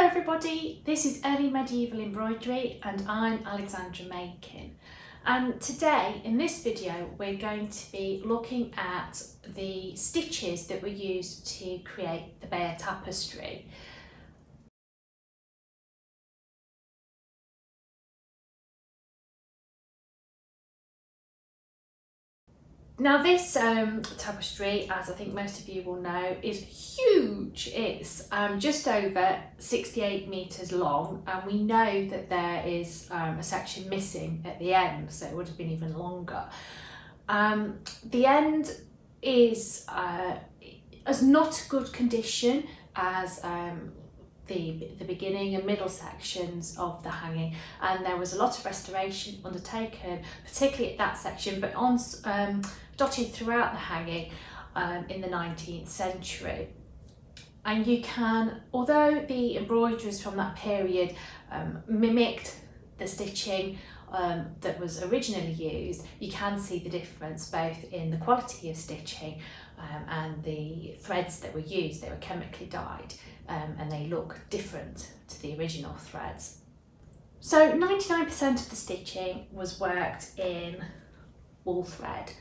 everybody, this is Early Medieval Embroidery and I'm Alexandra Makin, and today in this video we're going to be looking at the stitches that were used to create the Bayeux Tapestry. Now this tapestry, as I think most of you will know, is huge. It's just over 68 metres long, and we know that there is a section missing at the end, so it would have been even longer. The end is as not good condition as the beginning and middle sections of the hanging, and there was a lot of restoration undertaken, particularly at that section, but on dotted throughout the hanging in the 19th century. And you can, although the embroideries from that period mimicked the stitching that was originally used, you can see the difference both in the quality of stitching and the threads that were used. They were chemically dyed and they look different to the original threads. So 99% of the stitching was worked in wool thread.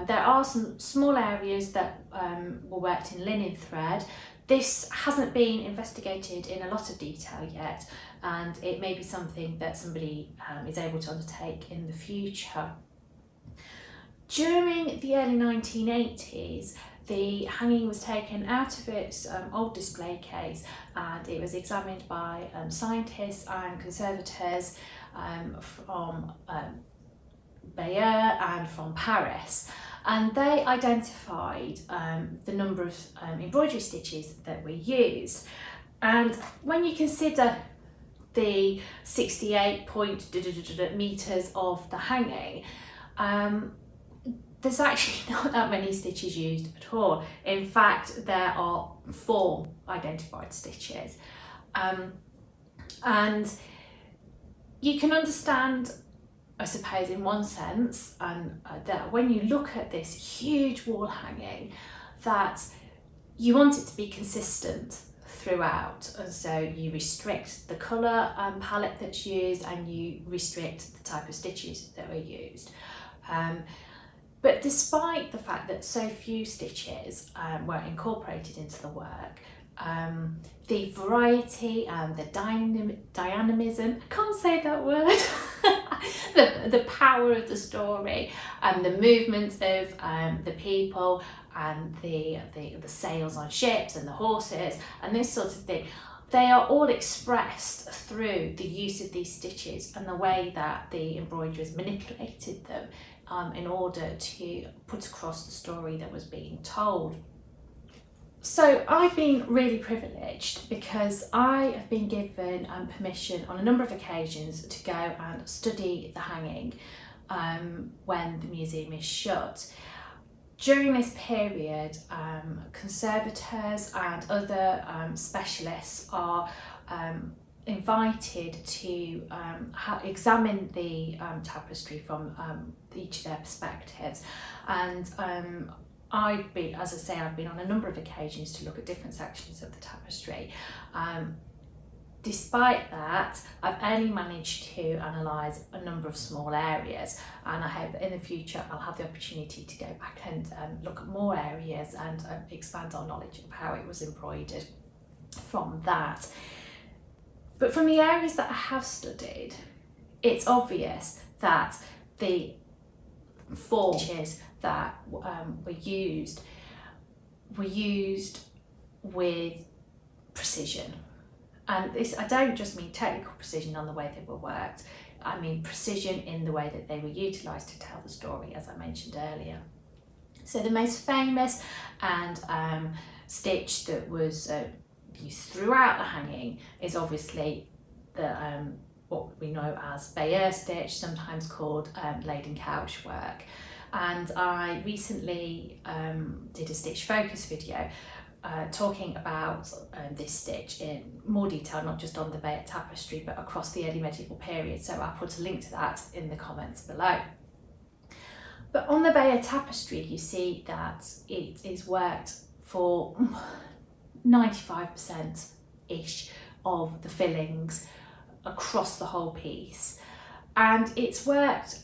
There are some small areas that were worked in linen thread. This hasn't been investigated in a lot of detail yet, and it may be something that somebody is able to undertake in the future. During the early 1980s, the hanging was taken out of its old display case and it was examined by scientists and conservators from Bayeux and from Paris, and they identified the number of embroidery stitches that were used. And when you consider the 68 metres of the hanging, there's actually not that many stitches used at all. In fact, there are 4 identified stitches. And you can understand, I suppose, in one sense, and that when you look at this huge wall hanging, that you want it to be consistent throughout, and so you restrict the colour palette that's used and you restrict the type of stitches that were used. But despite the fact that so few stitches were incorporated into the work, the variety and the dynamism, I can't say that word, the power of the story and the movements of the people and the sails on ships and the horses and this sort of thing, they are all expressed through the use of these stitches and the way that the embroiderers manipulated them in order to put across the story that was being told. So I've been really privileged because I have been given permission on a number of occasions to go and study the hanging when the museum is shut. During this period, conservators and other specialists are invited to examine the tapestry from each of their perspectives, and I've been, as I say, I've been on a number of occasions to look at different sections of the tapestry. Despite that, I've only managed to analyse a number of small areas, and I hope that in the future I'll have the opportunity to go back and look at more areas and expand our knowledge of how it was embroidered from that. But from the areas that I have studied, it's obvious that the 4 stitches that were used with precision. And this, I don't just mean technical precision on the way they were worked, I mean precision in the way that they were utilised to tell the story, as I mentioned earlier. So the most famous and stitch that was used throughout the hanging is obviously the what we know as Bayeux stitch, sometimes called laden couch work. And I recently did a stitch focus video talking about this stitch in more detail, not just on the Bayeux Tapestry but across the early medieval period, so I'll put a link to that in the comments below. But on the Bayeux Tapestry you see that it is worked for 95%-ish of the fillings across the whole piece. And it's worked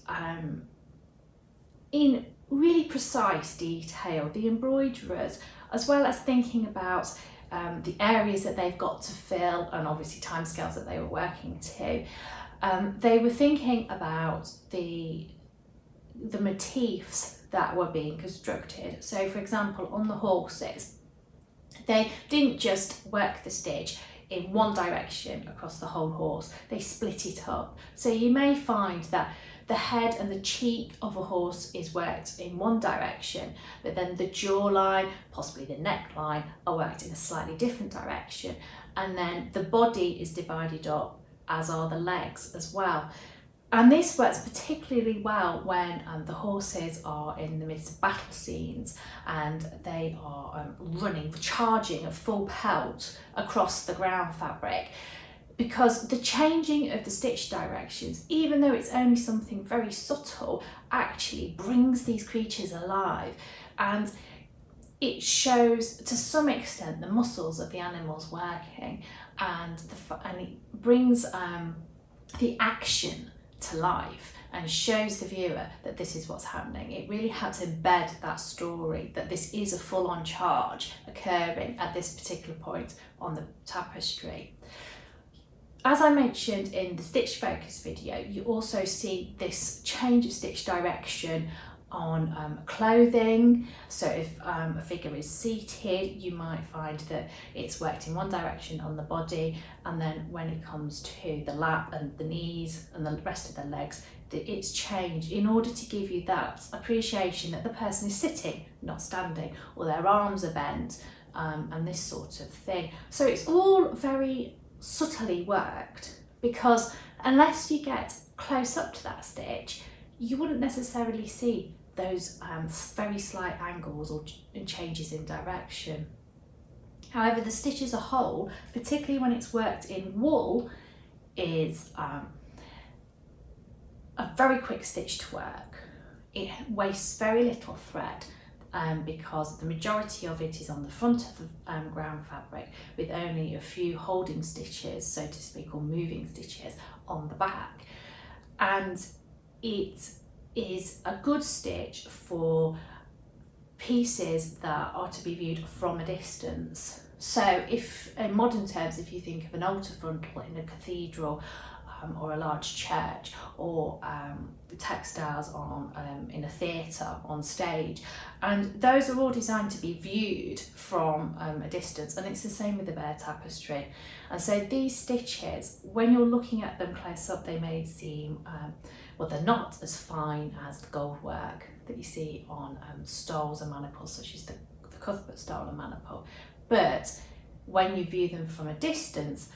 in really precise detail. The embroiderers, as well as thinking about the areas that they've got to fill and obviously timescales that they were working to, they were thinking about the motifs that were being constructed. So for example, on the horses, they didn't just work the stitch in one direction across the whole horse, they split it up. So you may find that the head and the cheek of a horse is worked in one direction, but then the jawline, possibly the neckline, are worked in a slightly different direction. And then the body is divided up, as are the legs as well. And this works particularly well when the horses are in the midst of battle scenes and they are running, charging at full pelt across the ground fabric, because the changing of the stitch directions, even though it's only something very subtle, actually brings these creatures alive, and it shows to some extent the muscles of the animals working, and it brings the action to life and shows the viewer that this is what's happening. It really helps embed that story, that this is a full-on charge occurring at this particular point on the tapestry. As I mentioned in the stitch focus video, you also see this change of stitch direction on clothing. So if a figure is seated, you might find that it's worked in one direction on the body, and then when it comes to the lap and the knees and the rest of the legs, it's changed in order to give you that appreciation that the person is sitting, not standing, or their arms are bent, and this sort of thing. So it's all very subtly worked, because unless you get close up to that stitch, you wouldn't necessarily see those very slight angles or changes in direction. However, the stitch as a whole, particularly when it's worked in wool, is a very quick stitch to work. It wastes very little thread because the majority of it is on the front of the ground fabric, with only a few holding stitches, so to speak, or moving stitches on the back. And it is a good stitch for pieces that are to be viewed from a distance. So if, in modern terms, if you think of an altar frontal in a cathedral or a large church, or textiles in a theatre on stage, and those are all designed to be viewed from a distance, and it's the same with the Bayeux Tapestry. And so these stitches, when you're looking at them close up, they may seem well, they're not as fine as the gold work that you see on stoles and maniples, such as the Cuthbert stole and maniple. But when you view them from a distance,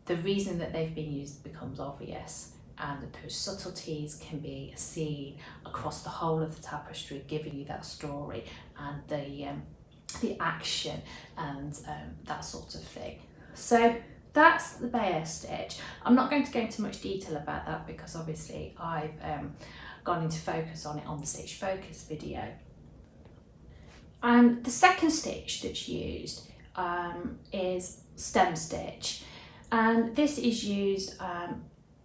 the reason that they've been used becomes obvious, and those subtleties can be seen across the whole of the tapestry, giving you that story and the action and that sort of thing. So that's the Bayeux stitch. I'm not going to go into much detail about that because obviously I've gone into focus on it on the stitch focus video. And the second stitch that's used is stem stitch, and this is used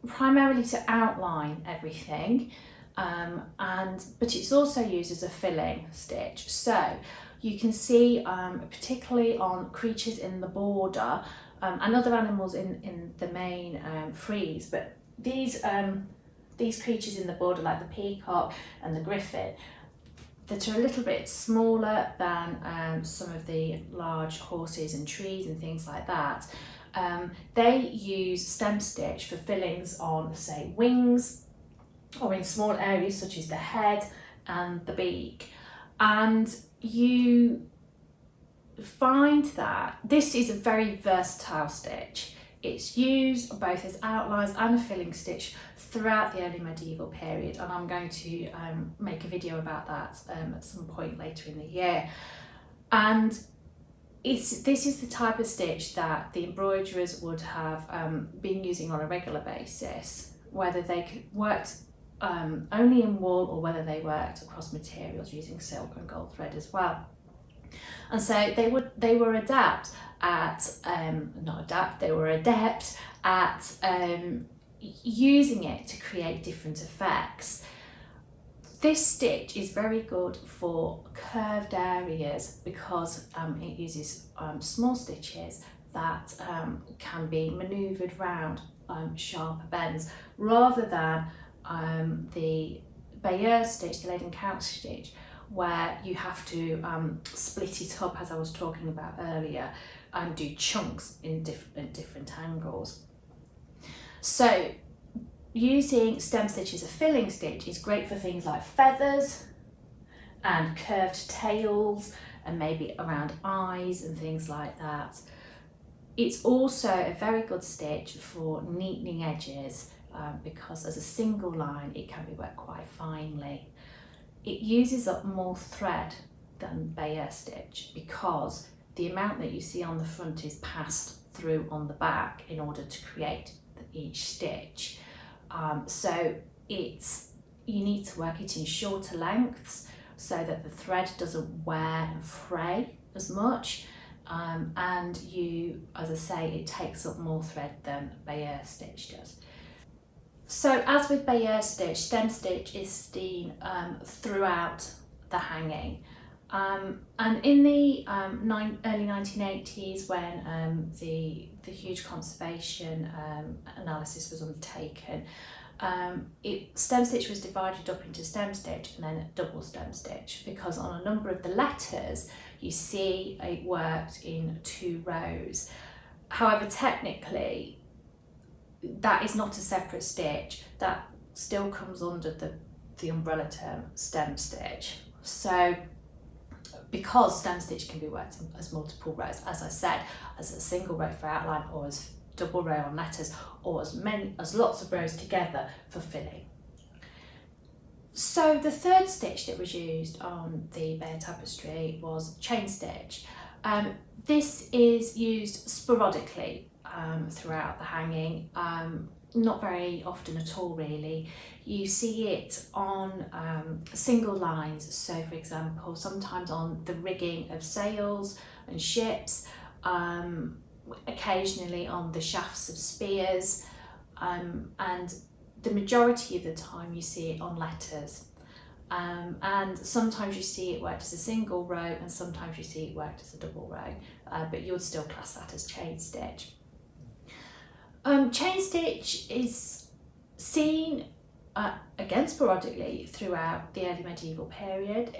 primarily to outline everything, but it's also used as a filling stitch. So you can see particularly on creatures in the border and other animals in the main frieze, but these creatures in the border, like the peacock and the griffin, that are a little bit smaller than some of the large horses and trees and things like that, they use stem stitch for fillings on, say, wings, or in small areas such as the head and the beak. And you find that this is a very versatile stitch. It's used both as outlines and a filling stitch throughout the early medieval period, and I'm going to make a video about that at some point later in the year. And this is the type of stitch that the embroiderers would have been using on a regular basis, whether they worked only in wool or whether they worked across materials using silk and gold thread as well. And so they were adept they were adept at using it to create different effects. This stitch is very good for curved areas because it uses small stitches that can be manoeuvred round sharper bends, rather than the Bayeux stitch, the lead and couch stitch, where you have to split it up, as I was talking about earlier, and do chunks in different angles. So using stem stitch as a filling stitch is great for things like feathers and curved tails and maybe around eyes and things like that. It's also a very good stitch for neatening edges because as a single line it can be worked quite finely. It uses up more thread than Bayeux stitch because the amount that you see on the front is passed through on the back in order to create each stitch. So you need to work it in shorter lengths so that the thread doesn't wear and fray as much, and as I say, it takes up more thread than Bayeux stitch does. So as with Bayeux stitch, stem stitch is seen throughout the hanging. And in the early 1980s, when the huge conservation analysis was undertaken, stem stitch was divided up into stem stitch and then double stem stitch, because on a number of the letters you see it worked in 2 rows. However, technically that is not a separate stitch, that still comes under the umbrella term stem stitch. So because stem stitch can be worked as multiple rows, as I said, as a single row for outline, or as double row on letters, or as lots of rows together for filling. So the third stitch that was used on the Bayeux Tapestry was chain stitch. This is used sporadically throughout the hanging, not very often at all really. You see it on single lines, so for example sometimes on the rigging of sails and ships, occasionally on the shafts of spears, and the majority of the time you see it on letters, and sometimes you see it worked as a single row and sometimes you see it worked as a double row, but you would still class that as chain stitch. Chain stitch is seen again sporadically throughout the early medieval period.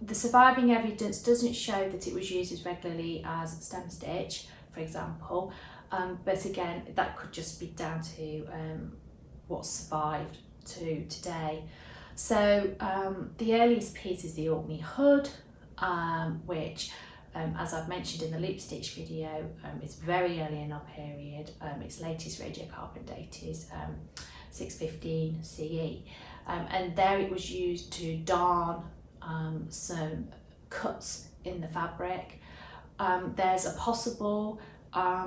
The surviving evidence doesn't show that it was used as regularly as stem stitch, for example, but again that could just be down to what survived to today. So the earliest piece is the Orkney hood, which as I've mentioned in the loop stitch video, it's very early in our period. Its latest radiocarbon date is 615 CE, and there it was used to darn some cuts in the fabric. There's a possible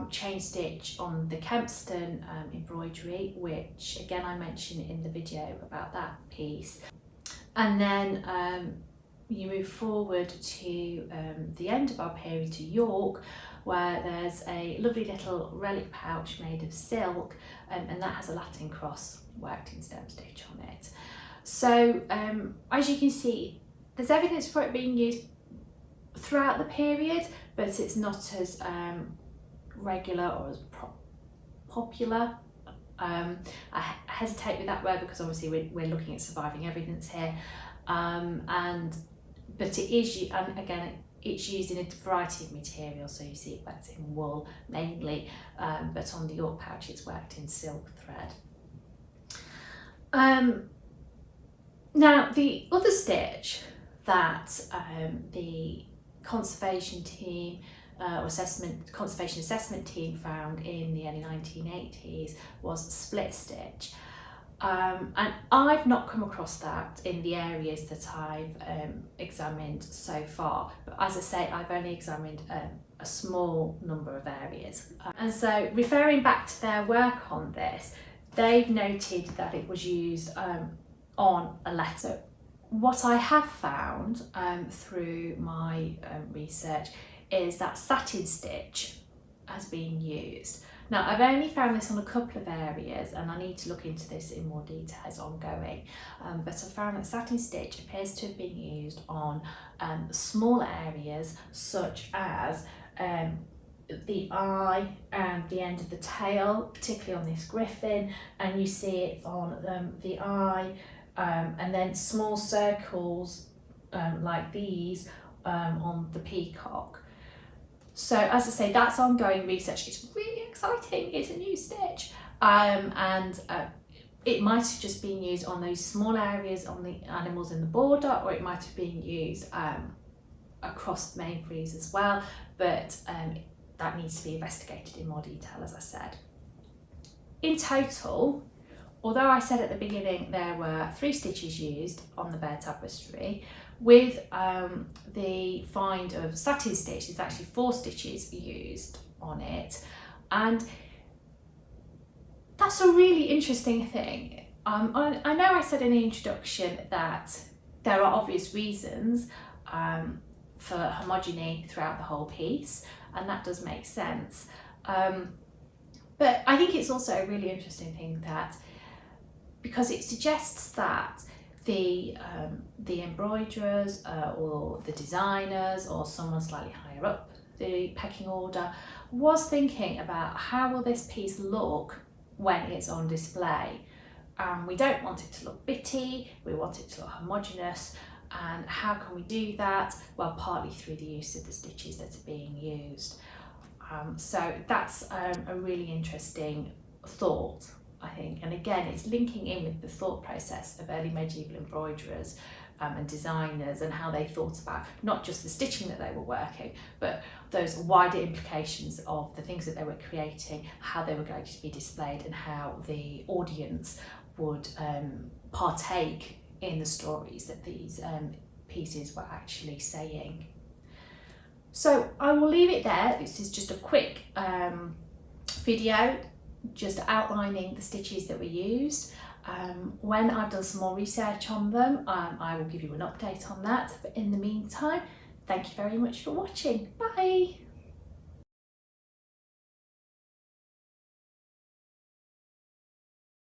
chain stitch on the Kempston embroidery, which again I mentioned in the video about that piece. And then you move forward to the end of our period to York, where there's a lovely little relic pouch made of silk, and that has a Latin cross worked in stem stitch on it. So as you can see, there's evidence for it being used throughout the period, but it's not as regular or as popular. I hesitate with that word because obviously we're looking at surviving evidence here, but it is, and again it's used in a variety of materials, so you see it worked in wool mainly, but on the York pouch it's worked in silk thread. Now the other stitch that the conservation team conservation assessment team found in the early 1980s was split stitch, and I've not come across that in the areas that I've examined so far, but as I say, I've only examined a small number of areas, and so referring back to their work on this, they've noted that it was used on a letter. What I have found through my research is that satin stitch as being used. Now, I've only found this on a couple of areas, and I need to look into this in more detail as ongoing, but I found that satin stitch appears to have been used on small areas such as the eye and the end of the tail, particularly on this griffin, and you see it on the eye, and then small circles like these on the peacock. So as I say, that's ongoing research. It's really exciting. It's a new stitch, and it might have just been used on those small areas on the animals in the border, or it might have been used across the main frieze as well, but that needs to be investigated in more detail, as I said. In total, although I said at the beginning there were 3 stitches used on the Bayeux Tapestry, with the find of satin stitch, there's actually 4 stitches used on it, and that's a really interesting thing. I know I said in the introduction that there are obvious reasons for homogeny throughout the whole piece, and that does make sense. But I think it's also a really interesting thing that, because it suggests that the embroiderers or the designers or someone slightly higher up the pecking order was thinking about how will this piece look when it's on display. We don't want it to look bitty, we want it to look homogeneous, and how can we do that? Well, partly through the use of the stitches that are being used. So that's a really interesting thought, I think, and again it's linking in with the thought process of early medieval embroiderers and designers, and how they thought about not just the stitching that they were working, but those wider implications of the things that they were creating, how they were going to be displayed, and how the audience would partake in the stories that these pieces were actually saying. So I will leave it there. This is just a quick video just outlining the stitches that were used. When I've done some more research on them, I will give you an update on that. But in the meantime, thank you very much for watching. Bye!